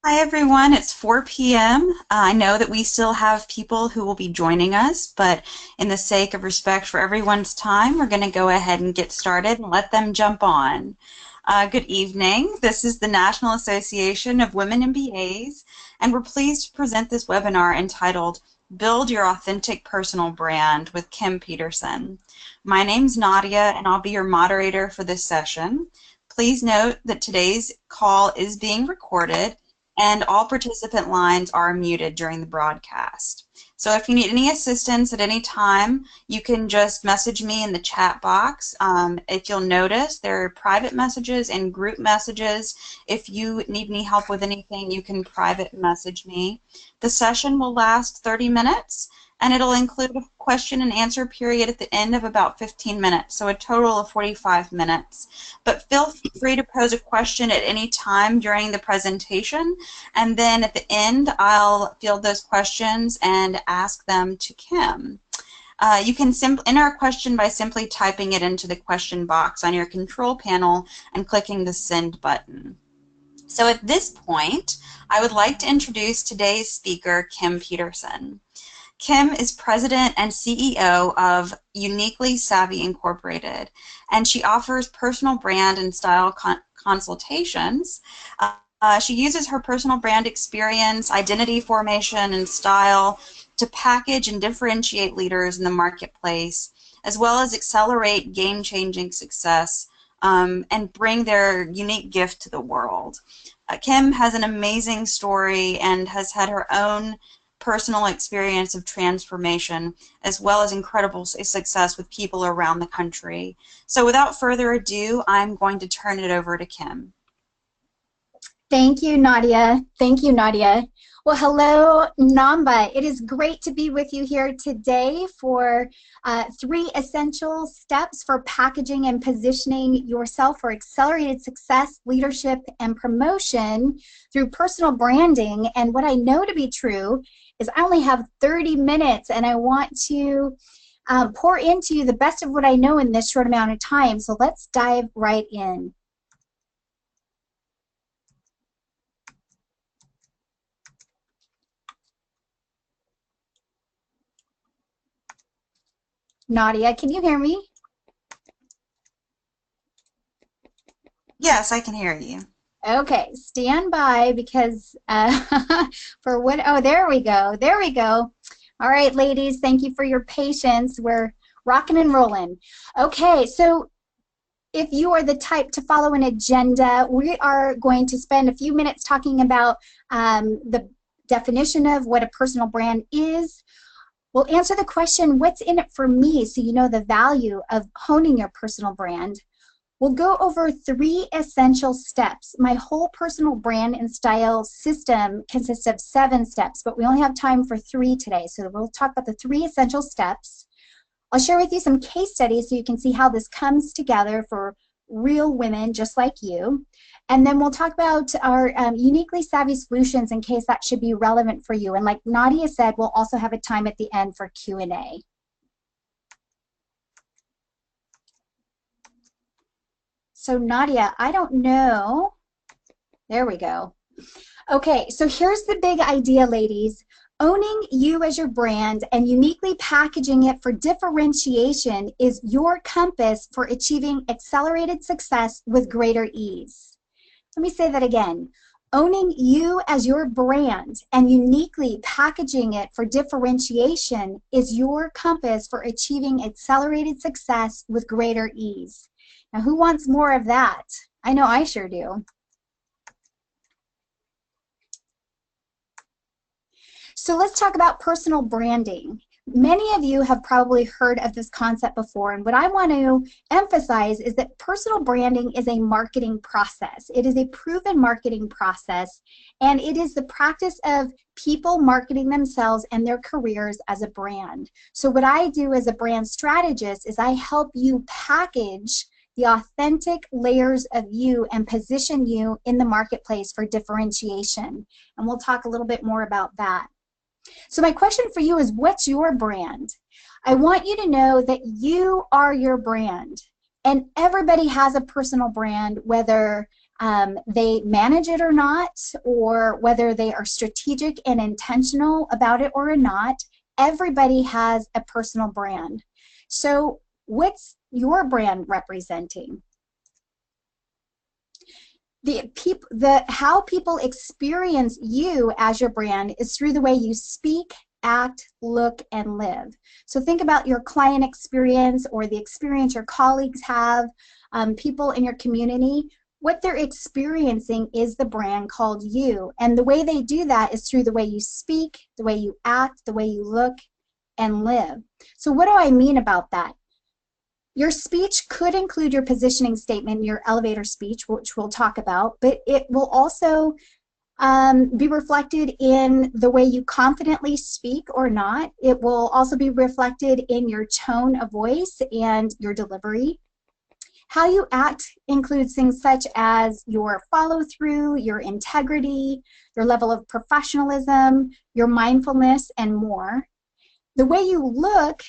Hi everyone, it's 4 p.m. I know that we still have people who will be joining us, but in the sake of respect for everyone's time, we're going to go ahead and get started and let them jump on. Good evening. This is the National Association of Women MBAs, and we're pleased to present this webinar entitled Build Your Authentic Personal Brand with Kim Peterson. My name's Nadia, and I'll be your moderator for this session. Please note that today's call is being recorded and all participant lines are muted during the broadcast. So if you need any assistance at any time, you can just message me in the chat box. If you'll notice, there are private messages and group messages. If you need any help with anything, you can private message me. The session will last 30 minutes, and it'll include a question and answer period at the end of about 15 minutes, so a total of 45 minutes. But feel free to pose a question at any time during the presentation, and then at the end I'll field those questions and ask them to Kim. You can enter a question by simply typing it into the question box on your control panel and clicking the send button. So at this point, I would like to introduce today's speaker, Kim Peterson. Kim is president and CEO of Uniquely Savvy Incorporated, and she offers personal brand and style consultations. She uses her personal brand experience, identity formation, and style to package and differentiate leaders in the marketplace, as well as accelerate game-changing success and bring their unique gift to the world. Kim has an amazing story and has had her own personal experience of transformation, as well as incredible success with people around the country. So without further ado, I'm going to turn it over to Kim. Thank you, Nadia. Thank you, Nadia. Well, hello, Namba. It is great to be with you here today for 3 essential steps for packaging and positioning yourself for accelerated success, leadership, and promotion through personal branding. And what I know to be true is I only have 30 minutes, and I want to pour into you the best of what I know in this short amount of time. So let's dive right in. Nadia, can you hear me? Yes, I can hear you. Okay, stand by because for what, oh, there we go. There we go. All right, ladies, thank you for your patience. We're rocking and rolling. Okay, so if you are the type to follow an agenda, we are going to spend a few minutes talking about the definition of what a personal brand is. We'll answer the question, what's in it for me, so you know the value of honing your personal brand. We'll go over 3 essential steps. My whole personal brand and style system consists of 7 steps, but we only have time for 3 today, so we'll talk about the 3 essential steps. I'll share with you some case studies so you can see how this comes together for real women just like you. And then we'll talk about our uniquely savvy solutions in case that should be relevant for you. And like Nadia said, we'll also have a time at the end for Q&A. So Nadia, I don't know. There we go. Okay, so here's the big idea, ladies. Owning you as your brand and uniquely packaging it for differentiation is your compass for achieving accelerated success with greater ease. Let me say that again. Owning you as your brand and uniquely packaging it for differentiation is your compass for achieving accelerated success with greater ease. Now, who wants more of that? I know I sure do. So let's talk about personal branding. Many of you have probably heard of this concept before, and what I want to emphasize is that personal branding is a marketing process. It is a proven marketing process, and it is the practice of people marketing themselves and their careers as a brand. So what I do as a brand strategist is I help you package the authentic layers of you and position you in the marketplace for differentiation. And we'll talk a little bit more about that. So my question for you is, what's your brand? I want you to know that you are your brand. And everybody has a personal brand, whether they manage it or not, or whether they are strategic and intentional about it or not, everybody has a personal brand. So what's your brand representing? How people experience you as your brand is through the way you speak, act, look, and live. So think about your client experience or the experience your colleagues have, people in your community. What they're experiencing is the brand called you. And the way they do that is through the way you speak, the way you act, the way you look and live. So what do I mean about that? Your speech could include your positioning statement, your elevator speech, which we'll talk about, but it will also be reflected in the way you confidently speak or not. It will also be reflected in your tone of voice and your delivery. How you act includes things such as your follow-through, your integrity, your level of professionalism, your mindfulness, and more. The way you look,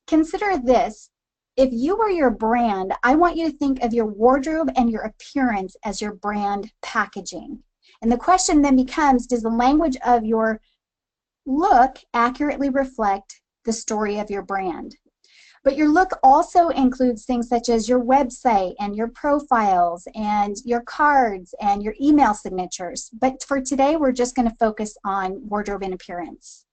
consider this. If you were your brand, I want you to think of your wardrobe and your appearance as your brand packaging. And the question then becomes, does the language of your look accurately reflect the story of your brand? But your look also includes things such as your website and your profiles and your cards and your email signatures. But for today, we're just going to focus on wardrobe and appearance.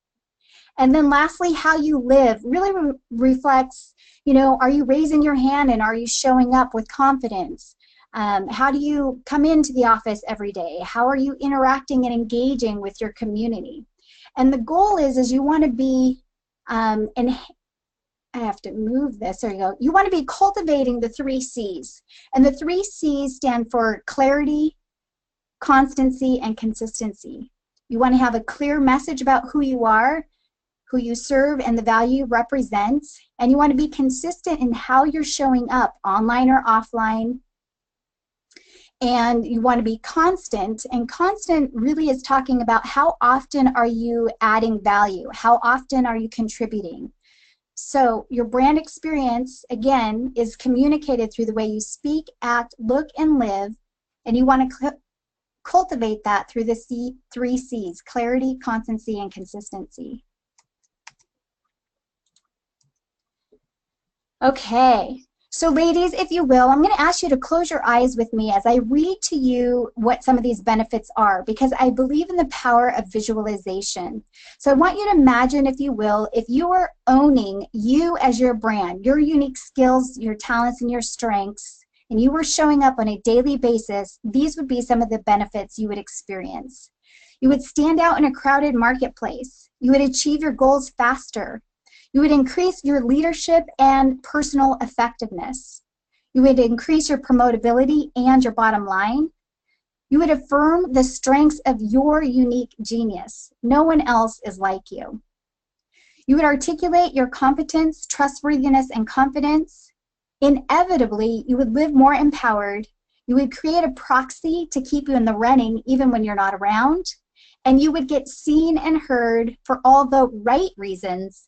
And then lastly, how you live really reflects, you know, are you raising your hand and are you showing up with confidence? How do you come into the office every day? How are you interacting and engaging with your community? And the goal is you want to be, and I have to move this, there you go. You want to be cultivating the 3 C's. And the 3 C's stand for clarity, constancy, and consistency. You want to have a clear message about who you are, who you serve, and the value you represent. And you want to be consistent in how you're showing up, online or offline. And you want to be constant. And constant really is talking about how often are you adding value? How often are you contributing? So your brand experience, again, is communicated through the way you speak, act, look, and live. And you want to cultivate that through the 3 C's, clarity, constancy, and consistency. Okay, so ladies, if you will, I'm going to ask you to close your eyes with me as I read to you what some of these benefits are, because I believe in the power of visualization. So I want you to imagine, if you will, if you are owning you as your brand, your unique skills, your talents, and your strengths, and you were showing up on a daily basis, these would be some of the benefits you would experience. You would stand out in a crowded marketplace. You would achieve your goals faster. You would increase your leadership and personal effectiveness. You would increase your promotability and your bottom line. You would affirm the strengths of your unique genius. No one else is like you. You would articulate your competence, trustworthiness, and confidence. Inevitably, you would live more empowered. You would create a proxy to keep you in the running even when you're not around. And you would get seen and heard for all the right reasons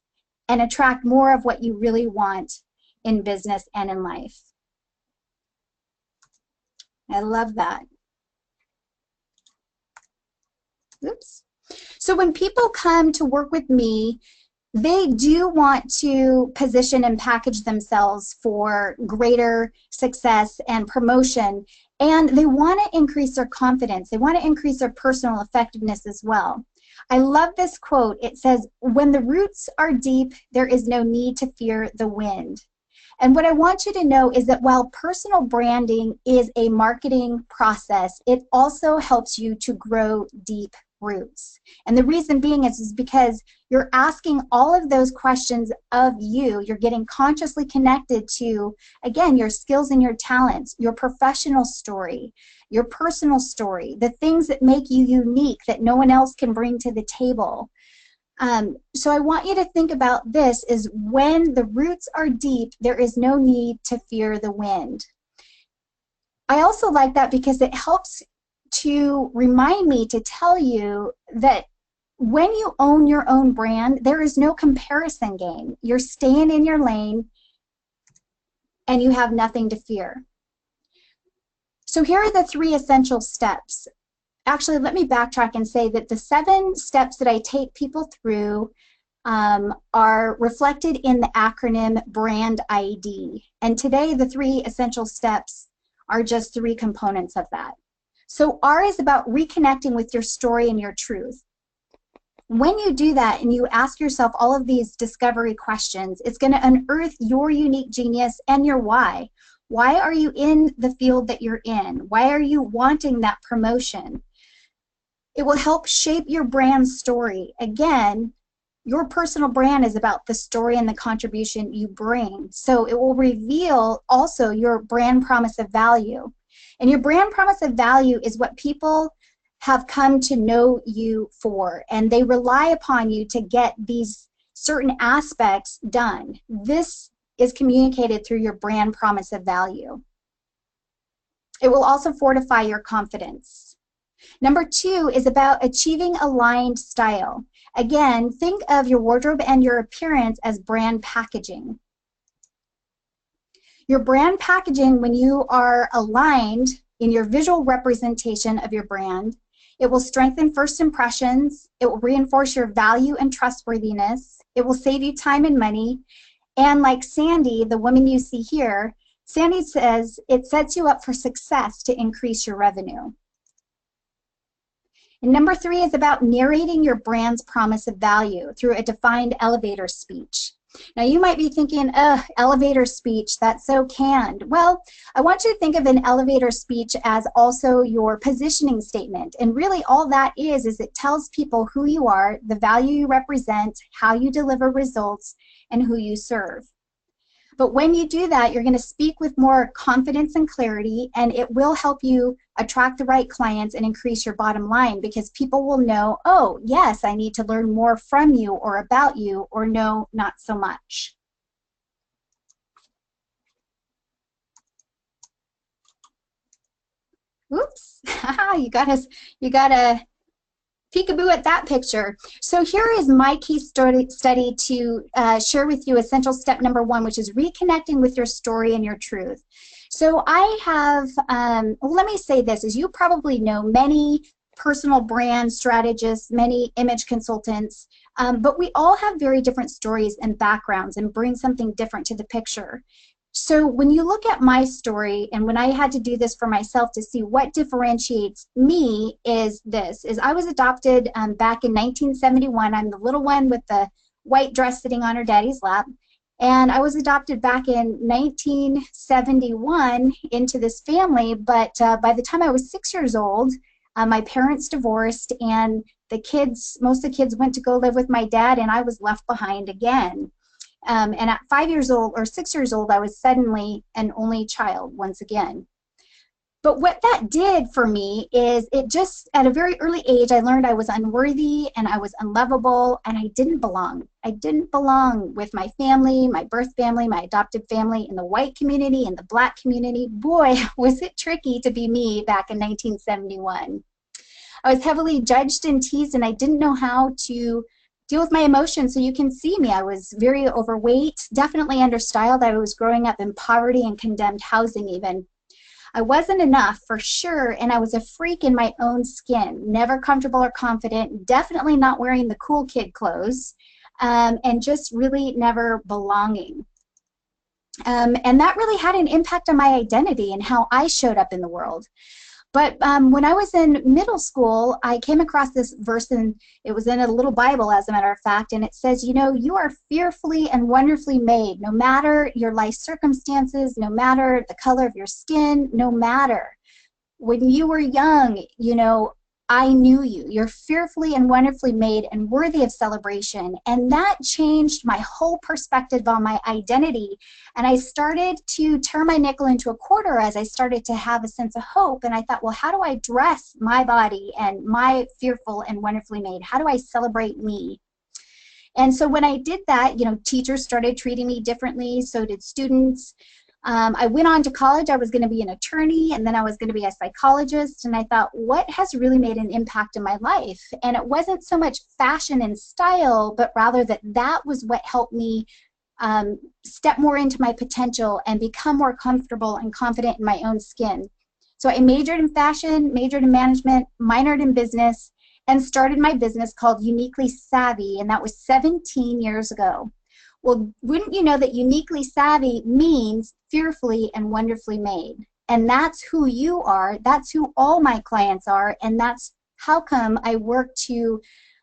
and attract more of what you really want in business and in life. I love that. Oops. So when people come to work with me, they do want to position and package themselves for greater success and promotion, and they want to increase their confidence. They want to increase their personal effectiveness as well. I love this quote. It says, "When the roots are deep, there is no need to fear the wind." And what I want you to know is that while personal branding is a marketing process, it also helps you to grow deep roots. And the reason being is because you're asking all of those questions of you. You're getting consciously connected to, again, your skills and your talents, your professional story, your personal story, the things that make you unique that no one else can bring to the table. So I want you to think about this: is when the roots are deep, there is no need to fear the wind. I also like that because it helps to remind me to tell you that when you own your own brand, there is no comparison game. You're staying in your lane and you have nothing to fear. So here are the 3 essential steps. Actually, let me backtrack and say that the 7 steps that I take people through are reflected in the acronym BRAND ID. And today, the 3 essential steps are just 3 components of that. So R is about reconnecting with your story and your truth. When you do that and you ask yourself all of these discovery questions, it's going to unearth your unique genius and your why. Why are you in the field that you're in? Why are you wanting that promotion? It will help shape your brand story. Again, your personal brand is about the story and the contribution you bring. So it will reveal also your brand promise of value. And your brand promise of value is what people have come to know you for, and they rely upon you to get these certain aspects done. This is communicated through your brand promise of value. It will also fortify your confidence. Number 2 is about achieving aligned style. Again, think of your wardrobe and your appearance as brand packaging. Your brand packaging, when you are aligned in your visual representation of your brand, it will strengthen first impressions, it will reinforce your value and trustworthiness, it will save you time and money, and like Sandy, the woman you see here, Sandy says it sets you up for success to increase your revenue. And number 3 is about narrating your brand's promise of value through a defined elevator speech. Now you might be thinking, elevator speech, that's so canned. Well, I want you to think of an elevator speech as also your positioning statement. And really all that is it tells people who you are, the value you represent, how you deliver results, and who you serve. But when you do that, you're going to speak with more confidence and clarity, and it will help you attract the right clients and increase your bottom line, because people will know, oh, yes, I need to learn more from you or about you, or no, not so much. Oops, you got a peekaboo at that picture. So here is my case study to share with you essential step number 1, which is reconnecting with your story and your truth. So I have, well, let me say this, as you probably know, many personal brand strategists, many image consultants, but we all have very different stories and backgrounds and bring something different to the picture. So when you look at my story, and when I had to do this for myself to see what differentiates me, is I was adopted back in 1971. I'm the little one with the white dress sitting on her daddy's lap. And I was adopted back in 1971 into this family, but by the time I was 6 years old, my parents divorced, and most of the kids went to go live with my dad, and I was left behind again. And at 5 years old or 6 years old, I was suddenly an only child once again. But what that did for me is it just, at a very early age, I learned I was unworthy and I was unlovable and I didn't belong. I didn't belong with my family, my birth family, my adopted family, in the white community, in the black community. Boy, was it tricky to be me back in 1971. I was heavily judged and teased, and I didn't know how to deal with my emotions. So you can see me. I was very overweight, definitely understyled. I was growing up in poverty and condemned housing even. I wasn't enough for sure, and I was a freak in my own skin, never comfortable or confident, definitely not wearing the cool kid clothes, and just really never belonging. And that really had an impact on my identity and how I showed up in the world. But when I was in middle school, I came across this verse, and it was in a little Bible, as a matter of fact, and it says, you know, you are fearfully and wonderfully made, no matter your life circumstances, no matter the color of your skin, no matter. When you were young, you know, I knew you. You're fearfully and wonderfully made and worthy of celebration. And that changed my whole perspective on my identity. And I started to turn my nickel into a quarter as I started to have a sense of hope. And I thought, well, how do I dress my body and my fearful and wonderfully made? How do I celebrate me? And so when I did that, you know, teachers started treating me differently, so did students. I went on to college. I was going to be an attorney, and then I was going to be a psychologist, and I thought, what has really made an impact in my life? And it wasn't so much fashion and style, but rather that was what helped me step more into my potential and become more comfortable and confident in my own skin. So I majored in fashion, majored in management, minored in business, and started my business called Uniquely Savvy, and that was 17 years ago. Well, wouldn't you know that uniquely savvy means fearfully and wonderfully made? And that's who you are. That's who all my clients are. And that's how come I work to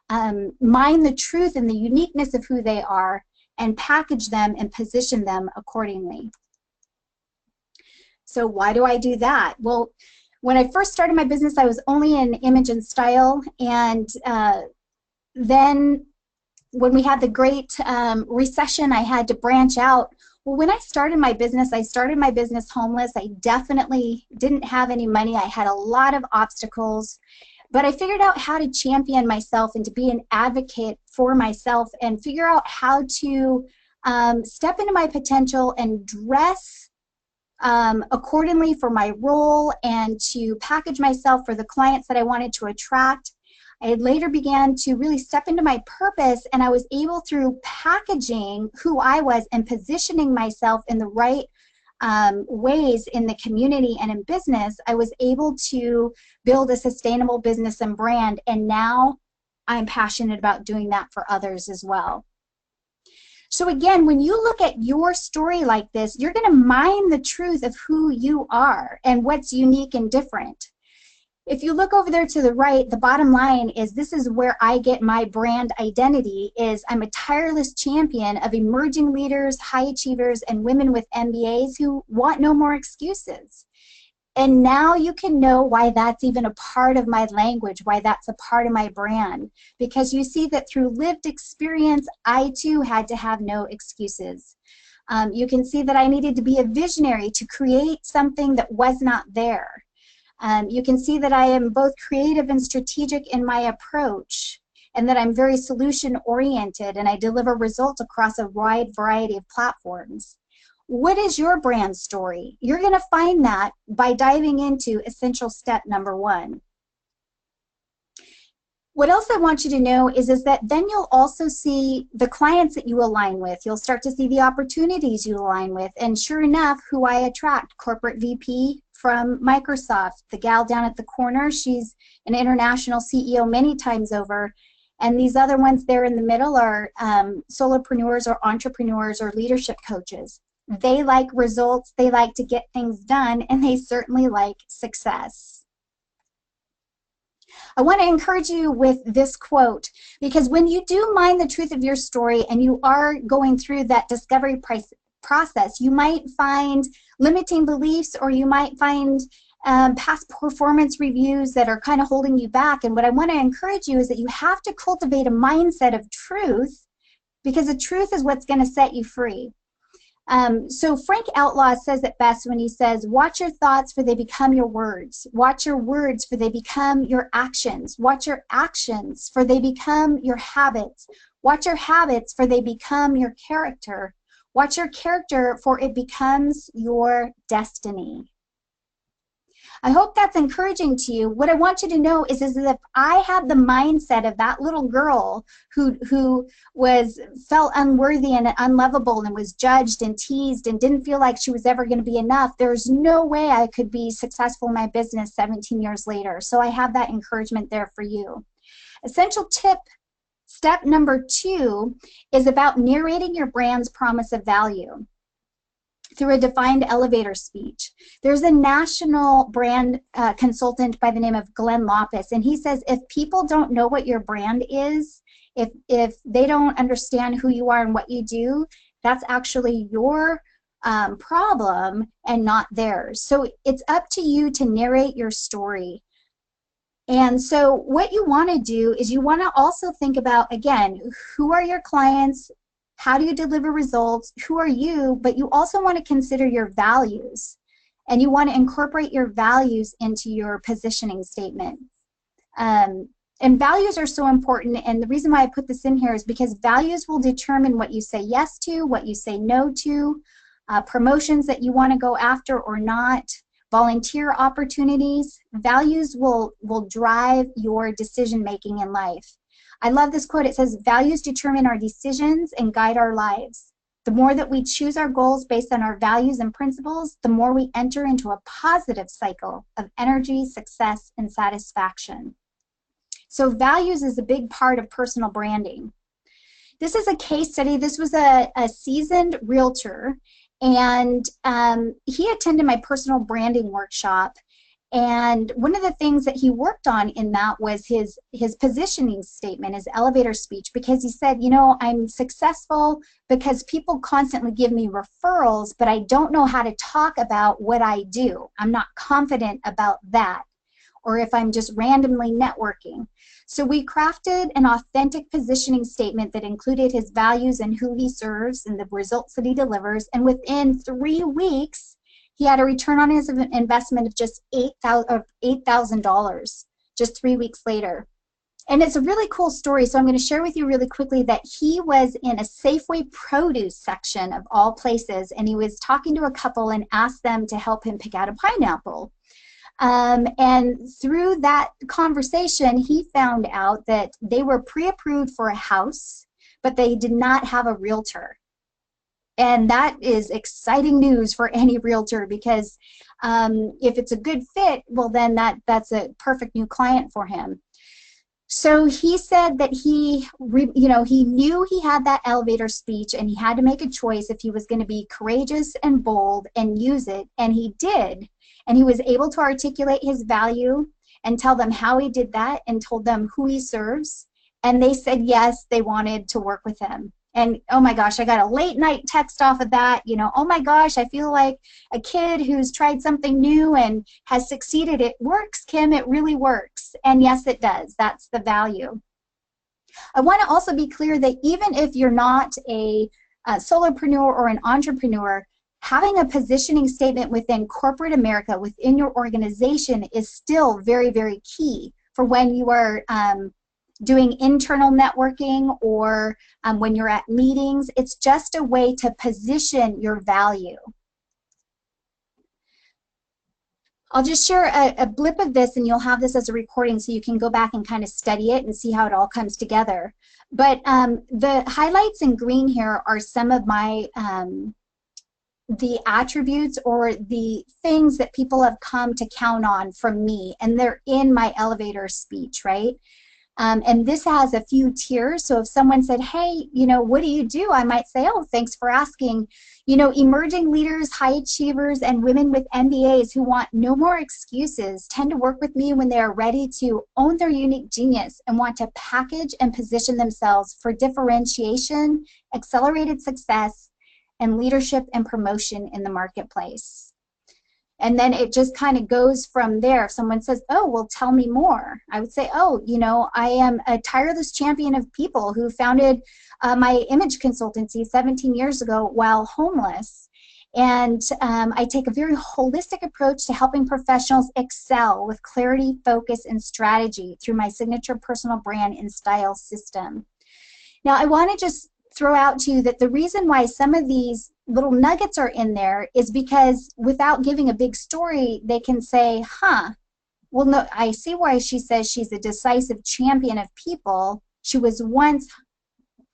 mine the truth and the uniqueness of who they are and package them and position them accordingly. So why do I do that? Well, when I first started my business, I was only in image and style. And then when we had the great recession, I had to branch out. Well, when I started my business homeless. I definitely didn't have any money. I had a lot of obstacles, but I figured out how to champion myself and to be an advocate for myself and figure out how to step into my potential and dress accordingly for my role and to package myself for the clients that I wanted to attract. I later began to really step into my purpose, and I was able, through packaging who I was and positioning myself in the right ways in the community and in business, I was able to build a sustainable business and brand, and now I'm passionate about doing that for others as well. So again, when you look at your story like this, you're going to mine the truth of who you are and what's unique and different. If you look over there to the right, the bottom line is this is where I get my brand identity. Is I'm a tireless champion of emerging leaders, high achievers, and women with MBAs who want no more excuses. And now you can know why that's even a part of my language, why that's a part of my brand. Because you see that through lived experience, I too had to have no excuses. You can see that I needed to be a visionary to create something that was not there. You can see that I am both creative and strategic in my approach, and that I'm very solution-oriented, and I deliver results across a wide variety of platforms. What is your brand story? You're going to find that by diving into essential step number 1. What else I want you to know is that then you'll also see the clients that you align with. You'll start to see the opportunities you align with. And sure enough, who I attract, corporate VP from Microsoft, the gal down at the corner, she's an international CEO many times over. And these other ones there in the middle are solopreneurs or entrepreneurs or leadership coaches. They like results, they like to get things done, and they certainly like success. I want to encourage you with this quote, because when you do mine the truth of your story and you are going through that discovery process, you might find limiting beliefs, or you might find past performance reviews that are kind of holding you back. And what I want to encourage you is that you have to cultivate a mindset of truth, because the truth is what's going to set you free. So Frank Outlaw says it best when he says, watch your thoughts for they become your words. Watch your words for they become your actions. Watch your actions for they become your habits. Watch your habits for they become your character. Watch your character for it becomes your destiny. I hope that's encouraging to you. What I want you to know is that if I had the mindset of that little girl who felt unworthy and unlovable and was judged and teased and didn't feel like she was ever going to be enough, there's no way I could be successful in my business 17 years later. So I have that encouragement there for you. Essential tip, step number 2, is about narrating your brand's promise of value through a defined elevator speech. There's a national brand consultant by the name of Glenn Lopez, and he says if people don't know what your brand is, if they don't understand who you are and what you do, that's actually your problem and not theirs. So it's up to you to narrate your story. And so what you want to do is you want to also think about, again, who are your clients? How do you deliver results? Who are you? But you also want to consider your values, and you want to incorporate your values into your positioning statement. And values are so important, and the reason why I put this in here is because values will determine what you say yes to, what you say no to, promotions that you want to go after or not, volunteer opportunities. Values will drive your decision making in life. I love this quote. It says, values determine our decisions and guide our lives. The more that we choose our goals based on our values and principles, the more we enter into a positive cycle of energy, success, and satisfaction. So values is a big part of personal branding. This is a case study. This was a seasoned realtor, and he attended my personal branding workshop. And one of the things that he worked on in that was his positioning statement, his elevator speech, because he said, you know, I'm successful because people constantly give me referrals, but I don't know how to talk about what I do. I'm not confident about that, or if I'm just randomly networking. So we crafted an authentic positioning statement that included his values and who he serves and the results that he delivers. And within 3 weeks, he had a return on his investment of just $8,000 just 3 weeks later. And it's a really cool story, so I'm going to share with you really quickly that he was in a Safeway produce section of all places, and he was talking to a couple and asked them to help him pick out a pineapple. And through that conversation, he found out that they were pre-approved for a house, but they did not have a realtor. And that is exciting news for any realtor, because if it's a good fit, well, then that's a perfect new client for him. So he said that he knew he had that elevator speech, and he had to make a choice if he was going to be courageous and bold and use it, and he did. And he was able to articulate his value and tell them how he did that and told them who he serves. And they said yes, they wanted to work with him. And oh my gosh, I got a late night text off of that, you know, oh my gosh, I feel like a kid who's tried something new and has succeeded. It works, Kim, it really works. And yes, it does. That's the value. I want to also be clear that even if you're not a solopreneur or an entrepreneur, having a positioning statement within corporate America, within your organization, is still very, very key for when you are doing internal networking or when you're at meetings. It's just a way to position your value. I'll just share a blip of this, and you'll have this as a recording so you can go back and kind of study it and see how it all comes together. But the highlights in green here are some of my the attributes or the things that people have come to count on from me, and they're in my elevator speech, right? And this has a few tiers. So if someone said, hey, you know, what do you do? I might say, oh, thanks for asking. You know, emerging leaders, high achievers, and women with MBAs who want no more excuses tend to work with me when they are ready to own their unique genius and want to package and position themselves for differentiation, accelerated success, and leadership and promotion in the marketplace. And then it just kind of goes from there. If someone says, oh, well, tell me more, I would say, oh, you know, I am a tireless champion of people who founded my image consultancy 17 years ago while homeless. And I take a very holistic approach to helping professionals excel with clarity, focus, and strategy through my signature personal brand and style system. Now, I want to just throw out to you that the reason why some of these little nuggets are in there is because without giving a big story, they can say, huh, well, no, I see why she says she's a decisive champion of people. She was once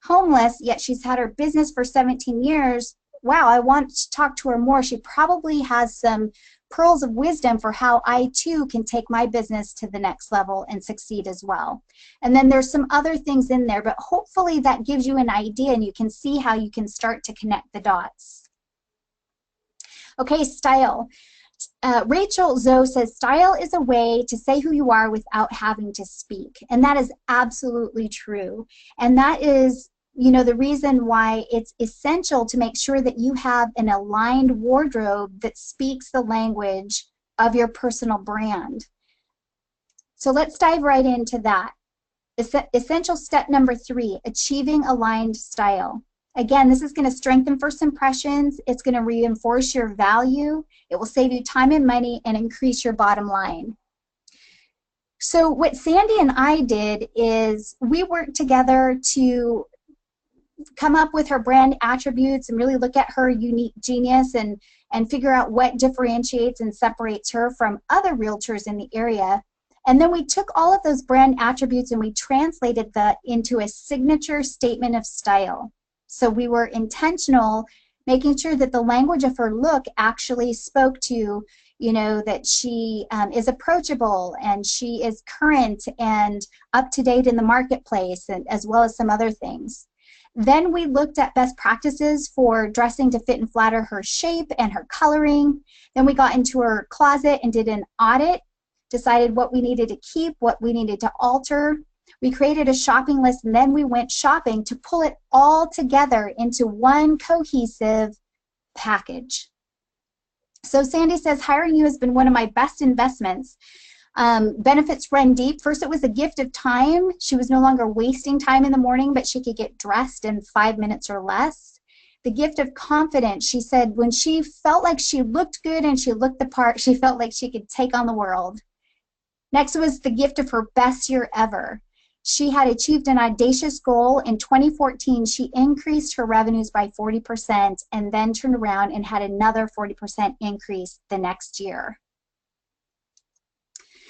homeless, yet she's had her business for 17 years. Wow, I want to talk to her more. She probably has some pearls of wisdom for how I too can take my business to the next level and succeed as well. And then there's some other things in there, but hopefully that gives you an idea and you can see how you can start to connect the dots. Okay, style. Rachel Zoe says, style is a way to say who you are without having to speak. And that is absolutely true. And that is, you know, the reason why it's essential to make sure that you have an aligned wardrobe that speaks the language of your personal brand. So let's dive right into that. Essential step number 3, achieving aligned style. Again, this is going to strengthen first impressions. It's going to reinforce your value. It will save you time and money and increase your bottom line. So what Sandy and I did is we worked together to come up with her brand attributes and really look at her unique genius and figure out what differentiates and separates her from other realtors in the area. And then we took all of those brand attributes and we translated that into a signature statement of style. So we were intentional, making sure that the language of her look actually spoke to, you know, that she is approachable and she is current and up to date in the marketplace, and as well as some other things. Then we looked at best practices for dressing to fit and flatter her shape and her coloring. Then we got into her closet and did an audit, decided what we needed to keep, what we needed to alter. We created a shopping list, and then we went shopping to pull it all together into one cohesive package. So Sandy says, hiring you has been one of my best investments. Benefits run deep. First, it was a gift of time. She was no longer wasting time in the morning, but she could get dressed in 5 minutes or less. The gift of confidence. She said when she felt like she looked good and she looked the part, she felt like she could take on the world. Next was the gift of her best year ever. She had achieved an audacious goal. In 2014, she increased her revenues by 40% and then turned around and had another 40% increase the next year.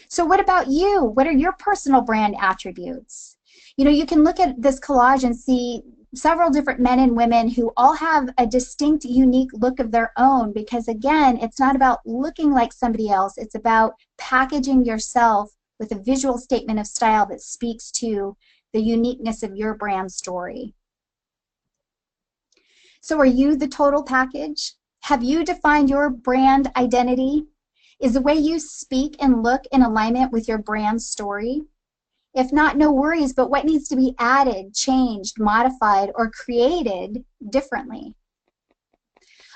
So what about you? What are your personal brand attributes? You know, you can look at this collage and see several different men and women who all have a distinct, unique look of their own, because again, it's not about looking like somebody else. It's about packaging yourself with a visual statement of style that speaks to the uniqueness of your brand story. So are you the total package? Have you defined your brand identity? Is the way you speak and look in alignment with your brand story? If not, no worries, but what needs to be added, changed, modified, or created differently?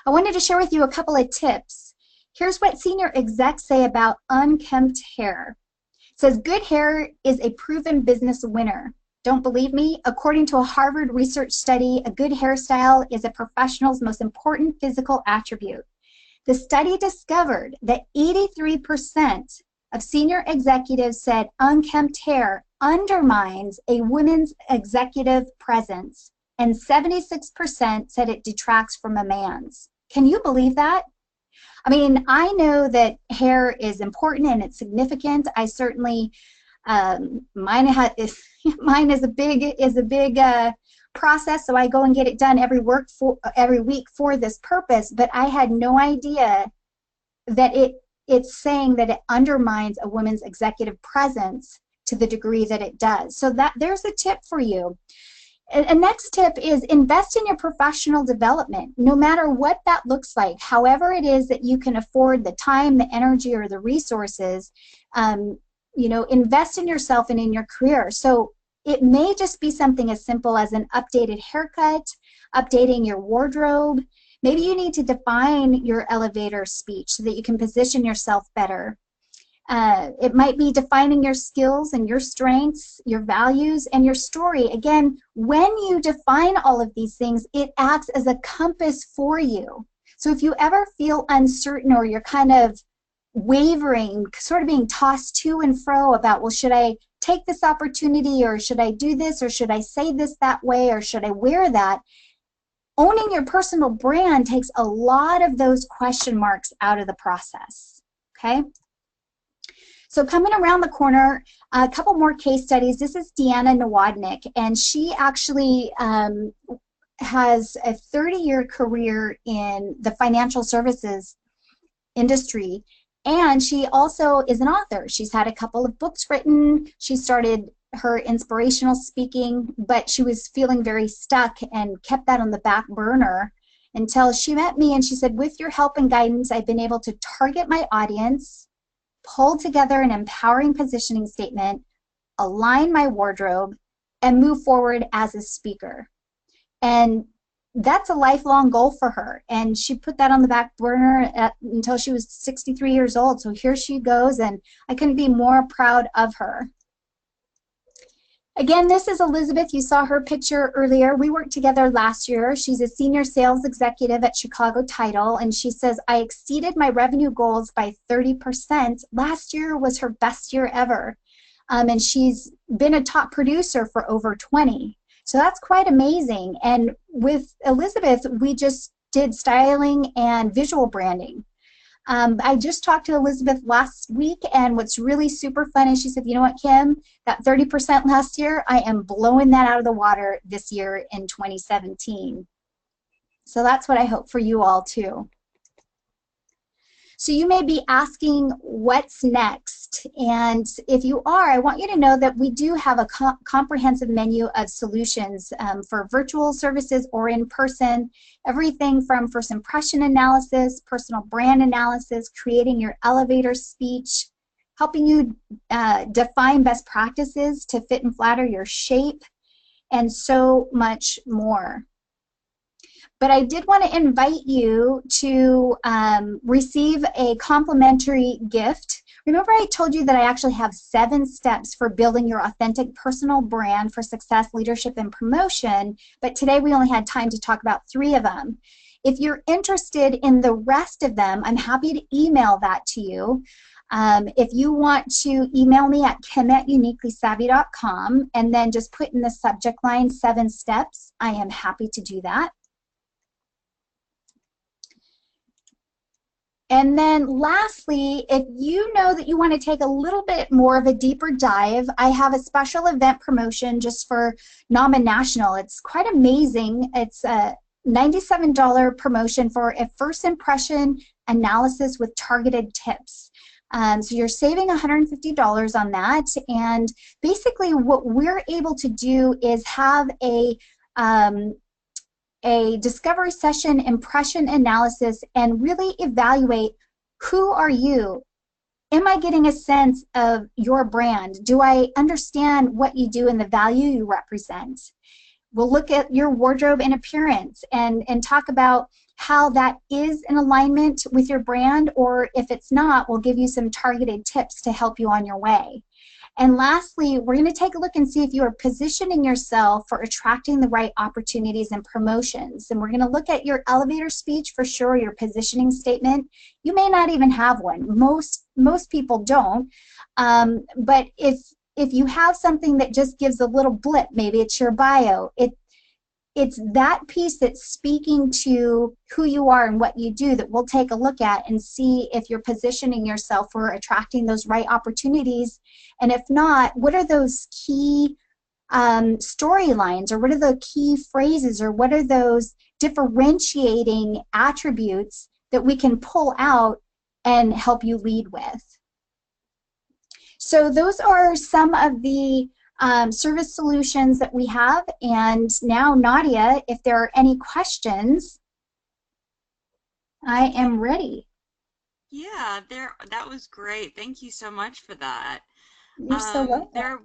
I wanted to share with you a couple of tips. Here's what senior execs say about unkempt hair. It says, good hair is a proven business winner. Don't believe me? According to a Harvard research study, a good hairstyle is a professional's most important physical attribute. The study discovered that 83% of senior executives said unkempt hair undermines a woman's executive presence, and 76% said it detracts from a man's. Can you believe that? I mean, I know that hair is important and it's significant. I certainly, mine is a big process, so I go and get it done every week for this purpose. But I had no idea that it's saying that it undermines a woman's executive presence to the degree that it does. So there's a tip for you. A next tip is invest in your professional development, no matter what that looks like. However it is that you can afford the time, the energy, or the resources, you know, invest in yourself and in your career. So it may just be something as simple as an updated haircut, updating your wardrobe. Maybe you need to define your elevator speech so that you can position yourself better. It might be defining your skills and your strengths, your values, and your story. Again, when you define all of these things, it acts as a compass for you. So if you ever feel uncertain or you're kind of wavering, sort of being tossed to and fro about, well, should I take this opportunity, or should I do this, or should I say this that way, or should I wear that? Owning your personal brand takes a lot of those question marks out of the process, okay? So coming around the corner, a couple more case studies. This is Deanna Nowodnik, and she actually has a 30-year career in the financial services industry, and she also is an author. She's had a couple of books written. She started her inspirational speaking, but she was feeling very stuck and kept that on the back burner until she met me, and she said, with your help and guidance, I've been able to target my audience, pull together an empowering positioning statement, align my wardrobe, and move forward as a speaker. And that's a lifelong goal for her. And she put that on the back burner until she was 63 years old. So here she goes, and I couldn't be more proud of her. Again, this is Elizabeth. You saw her picture earlier. We worked together last year. She's a senior sales executive at Chicago Title, and she says, I exceeded my revenue goals by 30%. Last year was her best year ever. And she's been a top producer for over 20. So that's quite amazing. And with Elizabeth, we just did styling and visual branding. I just talked to Elizabeth last week, and what's really super fun is she said, you know what, Kim, that 30% last year, I am blowing that out of the water this year in 2017. So that's what I hope for you all too. So you may be asking what's next, and if you are, I want you to know that we do have a comprehensive menu of solutions for virtual services or in person, everything from first impression analysis, personal brand analysis, creating your elevator speech, helping you define best practices to fit and flatter your shape, and so much more. But I did want to invite you to receive a complimentary gift. Remember I told you that I actually have 7 steps for building your authentic personal brand for success, leadership, and promotion, but today we only had time to talk about 3 of them. If you're interested in the rest of them, I'm happy to email that to you. If you want to email me at kim@uniquelysavvy.com and then just put in the subject line 7 steps, I am happy to do that. And then lastly, if you know that you want to take a little bit more of a deeper dive, I have a special event promotion just for non-national. It's quite amazing. It's a $97 promotion for a first impression analysis with targeted tips. So you're saving $150 on that. And basically what we're able to do is have a discovery session, impression analysis, and really evaluate who are you? Am I getting a sense of your brand? Do I understand what you do and the value you represent? We'll look at your wardrobe and appearance and talk about how that is in alignment with your brand, or if it's not, we'll give you some targeted tips to help you on your way. And lastly, we're going to take a look and see if you are positioning yourself for attracting the right opportunities and promotions. And we're going to look at your elevator speech for sure, your positioning statement. You may not even have one. Most people don't. But if you have something that just gives a little blip, maybe it's your bio, it's that piece that's speaking to who you are and what you do that we'll take a look at and see if you're positioning yourself for attracting those right opportunities. And if not, what are those key storylines, or what are the key phrases, or what are those differentiating attributes that we can pull out and help you lead with. So those are some of the service solutions that we have. And now, Nadia, if there are any questions, I am ready. Yeah, that was great. Thank you so much for that. You're so welcome. There were a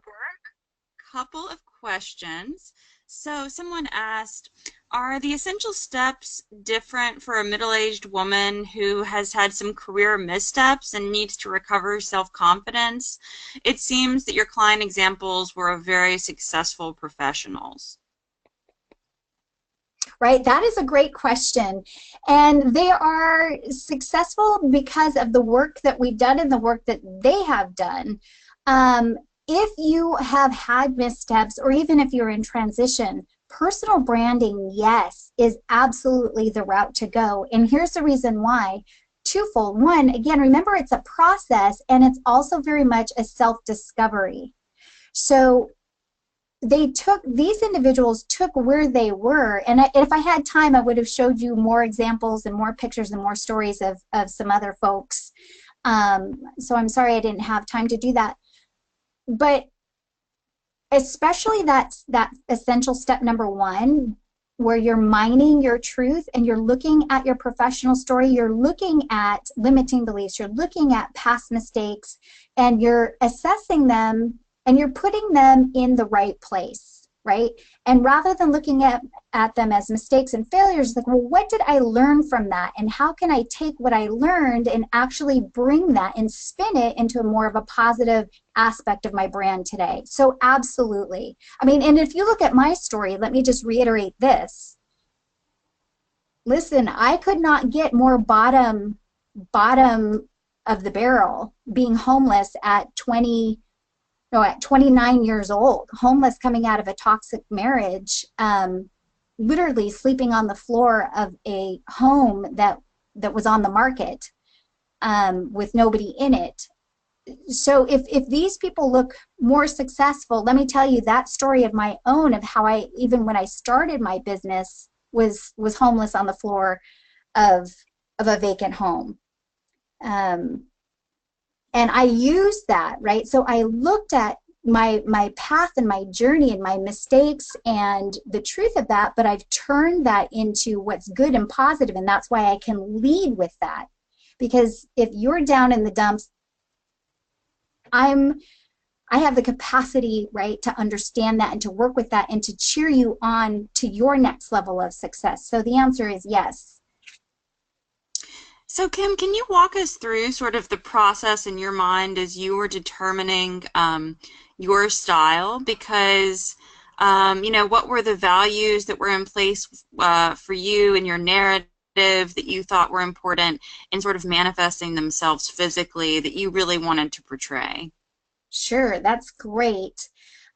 couple of questions. So someone asked, are the essential steps different for a middle-aged woman who has had some career missteps and needs to recover self-confidence? It seems that your client examples were of very successful professionals. Right, that is a great question. And they are successful because of the work that we've done and the work that they have done. If you have had missteps, or even if you're in transition, personal branding, yes, is absolutely the route to go. And here's the reason why. Twofold. One, again, remember it's a process, and it's also very much a self-discovery. So these individuals took where they were, and if I had time, I would have showed you more examples and more pictures and more stories of some other folks. So I'm sorry I didn't have time to do that. But especially that essential step number 1, where you're mining your truth and you're looking at your professional story, you're looking at limiting beliefs, you're looking at past mistakes, and you're assessing them and you're putting them in the right place, right? And rather than looking at them as mistakes and failures, like, well, what did I learn from that? And how can I take what I learned and actually bring that and spin it into more of a positive aspect of my brand today? So absolutely. I mean, and if you look at my story, let me just reiterate this. Listen, I could not get more bottom of the barrel being homeless at 29 years old, homeless, coming out of a toxic marriage, literally sleeping on the floor of a home that was on the market. with nobody in it. So if these people look more successful, let me tell you that story of my own, of how I, even when I started my business, was homeless on the floor of a vacant home. Um, and I used that, right? So I looked at my path and my journey and my mistakes and the truth of that, but I've turned that into what's good and positive, and that's why I can lead with that. Because if you're down in the dumps, I have the capacity, right, to understand that and to work with that and to cheer you on to your next level of success. So the answer is yes. So Kim, can you walk us through sort of the process in your mind as you were determining your style? Because what were the values that were in place for you and your narrative that you thought were important in sort of manifesting themselves physically that you really wanted to portray? Sure, that's great.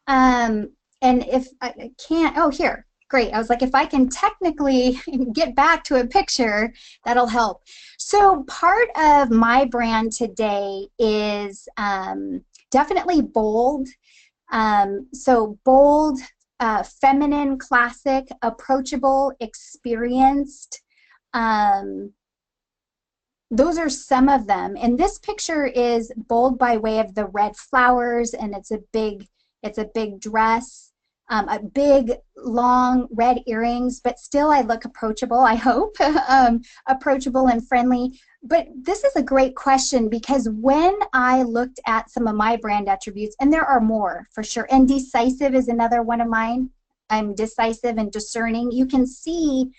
And if I can't, oh, here, great. I was like, if I can technically get back to a picture, that'll help. So part of my brand today is definitely bold. So bold, feminine, classic, approachable, experienced. Um, those are some of them. And this picture is bold by way of the red flowers, and it's a big dress, a big long red earrings, but still I look approachable, I hope, approachable and friendly. But this is a great question, because when I looked at some of my brand attributes, and there are more for sure, and decisive is another one of mine. I'm decisive and discerning. You can see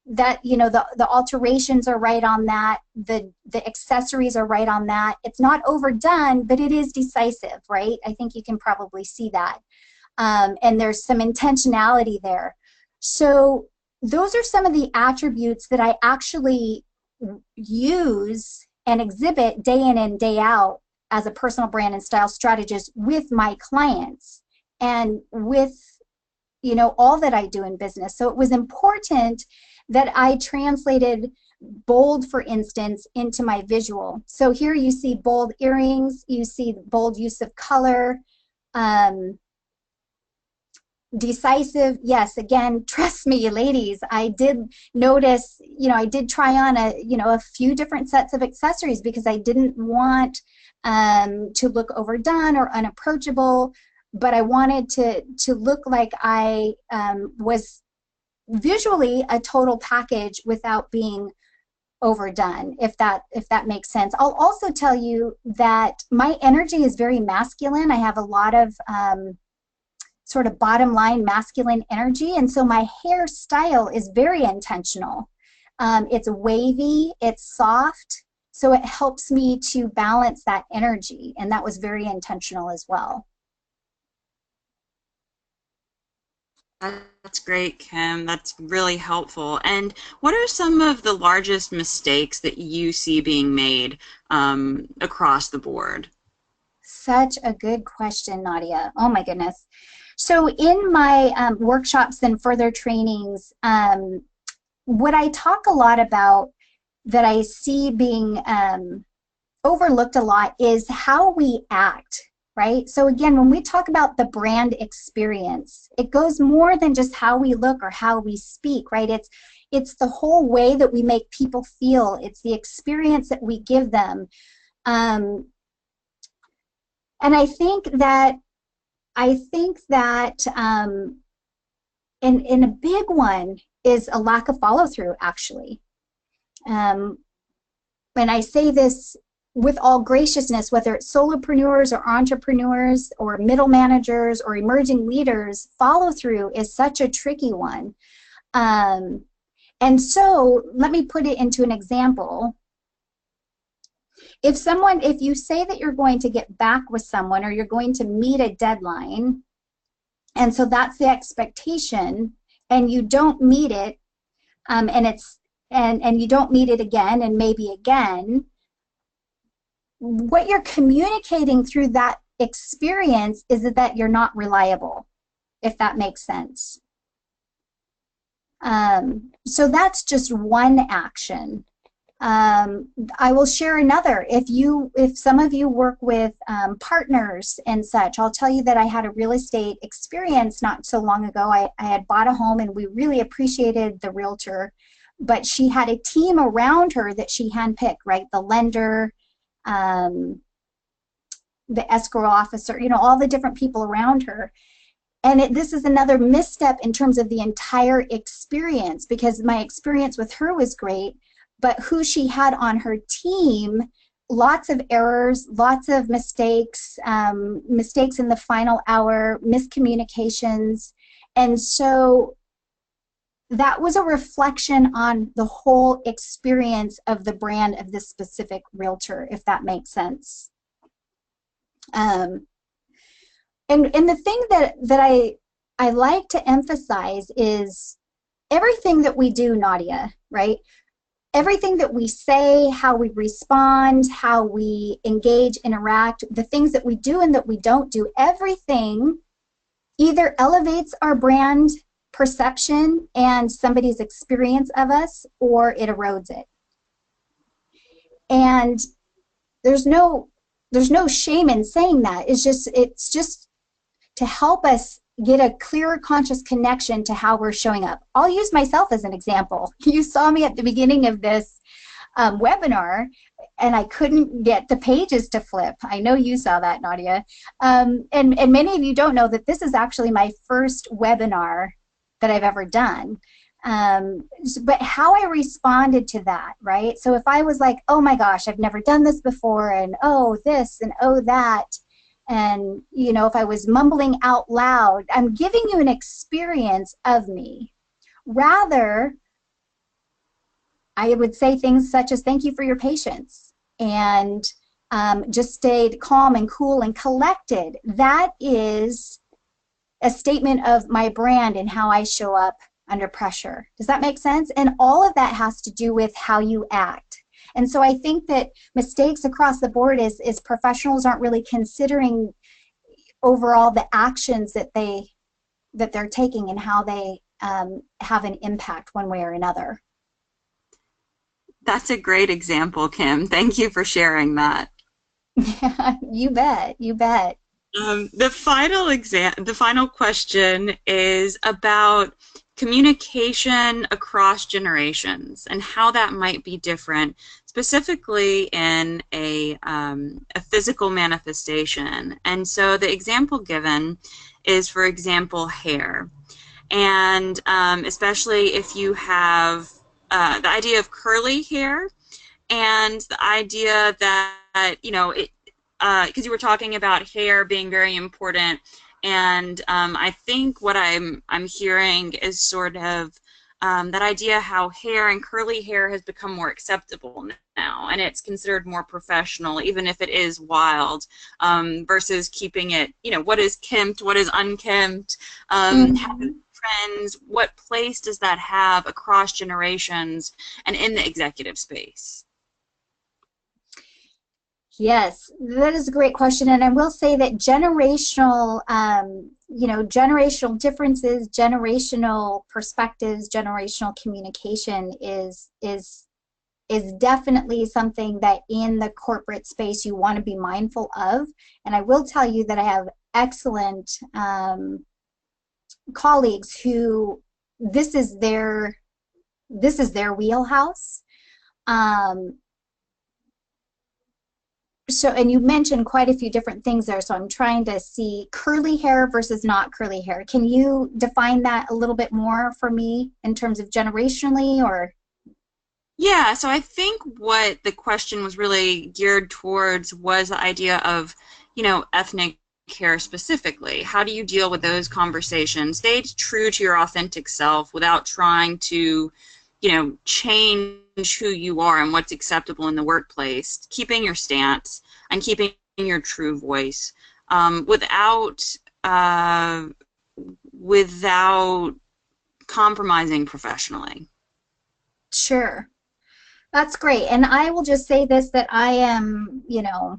that, the alterations are right on that, the accessories are right on that. It's not overdone, but it is decisive, right? I think you can probably see that. And there's some intentionality there. So those are some of the attributes that I actually use and exhibit day in and day out as a personal brand and style strategist with my clients and with all that I do in business. So it was important that I translated bold, for instance, into my visual. So here you see bold earrings, you see bold use of color, decisive. Yes, again, trust me, ladies, I did notice, I did try on a few different sets of accessories because I didn't want to look overdone or unapproachable, but I wanted to look like I was visually a total package without being overdone, if that makes sense. I'll also tell you that my energy is very masculine. I have a lot of sort of bottom line masculine energy, and so my hairstyle is very intentional. It's wavy, it's soft, so it helps me to balance that energy, and that was very intentional as well. That's great, Kim. That's really helpful. And what are some of the largest mistakes that you see being made across the board? Such a good question, Nadia. Oh my goodness. So in my workshops and further trainings, what I talk a lot about that I see being overlooked a lot is how we act, right? So again, when we talk about the brand experience, it goes more than just how we look or how we speak, right? It's the whole way that we make people feel. It's the experience that we give them. And I think that and a big one is a lack of follow-through, actually. And I say this with all graciousness, whether it's solopreneurs or entrepreneurs or middle managers or emerging leaders, follow-through is such a tricky one. And so let me put it into an example. If you say that you're going to get back with someone or you're going to meet a deadline, and so that's the expectation, and you don't meet it, and you don't meet it again and maybe again, what you're communicating through that experience is that you're not reliable, if that makes sense. So that's just one action. I will share another. If some of you work with partners and such, I'll tell you that I had a real estate experience not so long ago. I had bought a home and we really appreciated the realtor, but she had a team around her that she handpicked, right? The lender, um, the escrow officer, you know, all the different people around her. And this is another misstep in terms of the entire experience, because my experience with her was great, but who she had on her team, lots of errors, lots of mistakes, mistakes in the final hour, miscommunications. And so that was a reflection on the whole experience of the brand of this specific realtor, if that makes sense. And the thing that I like to emphasize is everything that we do, Nadia, right? Everything that we say, how we respond, how we engage, interact, the things that we do and that we don't do, everything either elevates our brand perception and somebody's experience of us, or it erodes it. And there's no shame in saying that. It's just to help us get a clearer conscious connection to how we're showing up. I'll use myself as an example. You saw me at the beginning of this webinar and I couldn't get the pages to flip. I know you saw that, Nadia. And many of you don't know that this is actually my first webinar that I've ever done. But how I responded to that, right? So if I was like, oh my gosh, I've never done this before, and oh this and oh that, and you know, if I was mumbling out loud, I'm giving you an experience of me. Rather, I would say things such as thank you for your patience, and just stayed calm and cool and collected. That is a statement of my brand and how I show up under pressure. Does that make sense? And all of that has to do with how you act. And so I think that mistakes across the board is professionals aren't really considering overall the actions that they're taking and how they have an impact one way or another. That's a great example, Kim. Thank you for sharing that. You bet. You bet. The final question is about communication across generations and how that might be different, specifically in a physical manifestation. And so the example given is, for example, hair. And especially if you have the idea of curly hair and the idea that, you know, because you were talking about hair being very important, and I think what I'm hearing is sort of that idea how hair and curly hair has become more acceptable now, and it's considered more professional, even if it is wild, versus keeping it, you know, what is kempt, what is unkempt, how trends, what place does that have across generations and in the executive space? Yes, that is a great question, and I will say that generational, you know, generational differences, generational perspectives, generational communication is definitely something that in the corporate space you want to be mindful of. And I will tell you that I have excellent colleagues who this is their wheelhouse. So, and you mentioned quite a few different things there, so I'm trying to see curly hair versus not curly hair. Can you define that a little bit more for me in terms of generationally, or? Yeah, so I think what the question was really geared towards was the idea of, you know, ethnic hair specifically. How do you deal with those conversations? Stay true to your authentic self without trying to, you know, change who you are and what's acceptable in the workplace, keeping your stance and keeping your true voice, without compromising professionally. Sure, that's great. And I will just say this, that I am, you know,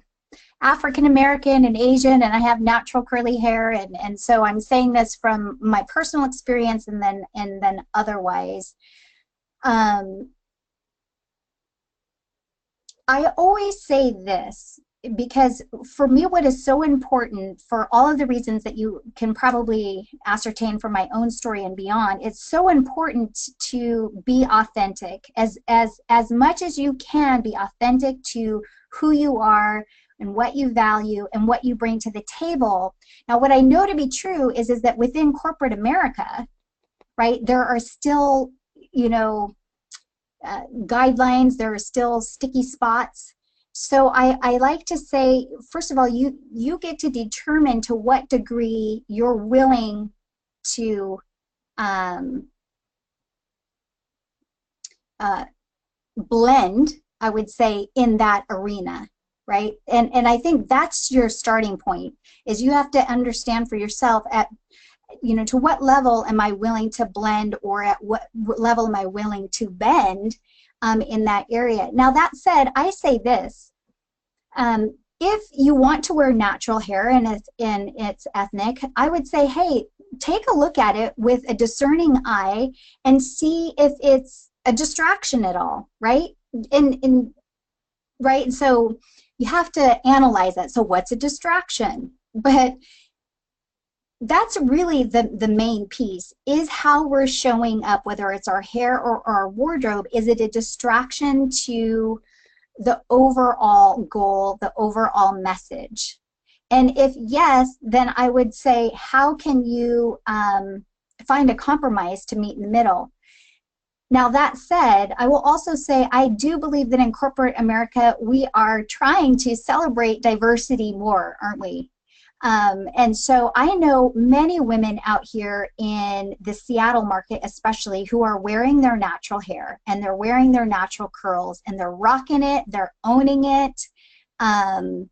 African American and Asian, and I have natural curly hair, and so I'm saying this from my personal experience and then otherwise. I always say this because for me, what is so important for all of the reasons that you can probably ascertain from my own story and beyond, it's so important to be authentic as much as you can be authentic to who you are and what you value and what you bring to the table. Now, what I know to be true is that within corporate America, right, there are still, you know, guidelines, there are still sticky spots. So I like to say, first of all, you get to determine to what degree you're willing to um, uh, blend, I would say, in that arena, right? And I think that's your starting point, is you have to understand for yourself at, you know, to what level am I willing to blend, or at what level am I willing to bend in that area. Now, that said, I say this. If you want to wear natural hair and it's ethnic, I would say, hey, take a look at it with a discerning eye and see if it's a distraction at all, right? And right, and so you have to analyze that. So what's a distraction? But that's really the main piece, is how we're showing up, whether it's our hair or our wardrobe. Is it a distraction to the overall goal, the overall message? And if yes, then I would say, how can you find a compromise to meet in the middle? Now, that said, I will also say I do believe that in corporate America, we are trying to celebrate diversity more, aren't we? And so I know many women out here in the Seattle market, especially, who are wearing their natural hair and they're wearing their natural curls and they're rocking it, they're owning it. And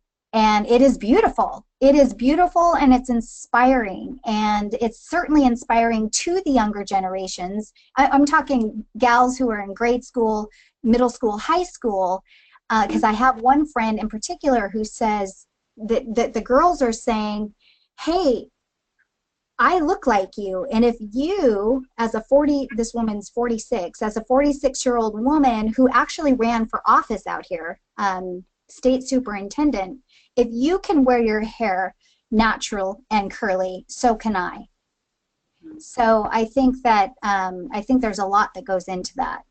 it is beautiful. It is beautiful and it's inspiring. And it's certainly inspiring to the younger generations. I'm talking gals who are in grade school, middle school, high school, because I have one friend in particular who says that the girls are saying, hey, I look like you. And if you, as a 40, this woman's 46, as a 46-year-old woman who actually ran for office out here, state superintendent, if you can wear your hair natural and curly, so can I. So I think that I think there's a lot that goes into that.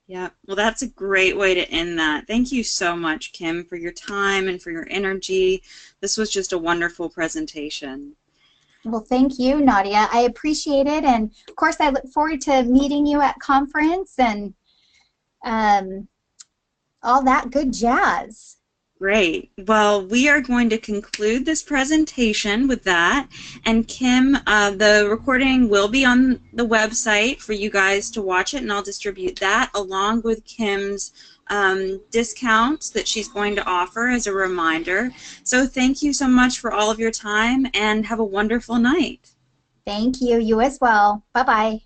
Yeah, well, that's a great way to end that. Thank you so much, Kim, for your time and for your energy. This was just a wonderful presentation. Well, thank you, Nadia. I appreciate it. And of course, I look forward to meeting you at conference and um, all that good jazz. Great. Well, we are going to conclude this presentation with that. And Kim, the recording will be on the website for you guys to watch it, and I'll distribute that along with Kim's discounts that she's going to offer as a reminder. So thank you so much for all of your time, and have a wonderful night. Thank you. You as well. Bye-bye.